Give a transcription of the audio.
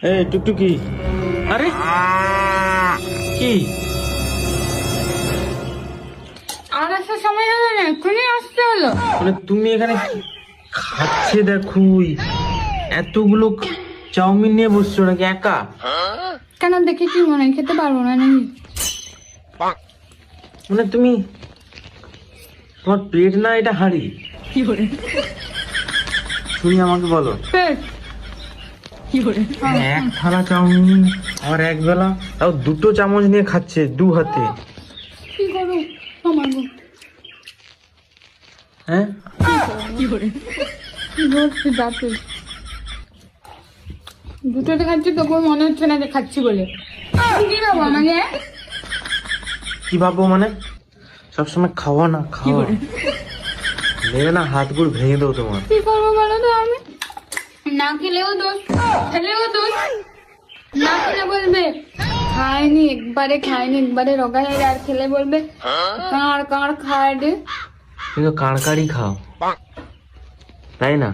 এই টুকটুকি, আরে কি আর আসার সময় হলো না, এক্ষুনি আসতে হলো। মানে তুমি এখানে খাচ্ছে দেখুই, এতগুলো চাউমিন নিয়ে বসছো নাকি একা? কেন দেখে কি মনে হয় খেতে পারবো না নাকি? মানে তোমার পেট না এটা হাঁড়ি? কি করে তুমি আমাকে বলো, পেট? কি করে? এক থালা চাউমিন আর এক বেলা, তাও দুটো চামচ নিয়ে খাচ্ছে দু হাতে। কি করবো আমার গো? হ্যাঁ, কি করে ধরছি দাঁতে দুটোতে খাচ্ছি, তবুও মনে হচ্ছে না যে খাচ্ছি বলে। কি বাবা আমাকে কি ভাববো মানে? সবসময় খাওয়া না খাওয়া, মেরে না হাত গুড় ভেঙে দেবো তোমার। কি করবো বলো তো? আমি না খেলেও দোষ, খেলেও দোষ। না খেলে বলবে খায়নি, একবারে রোগা হয়ে, আর খেলে বলবে কাঁড় কাঁড় খায় রে। তুমি তো কাঁড়কাড়ি খাও, তাই না?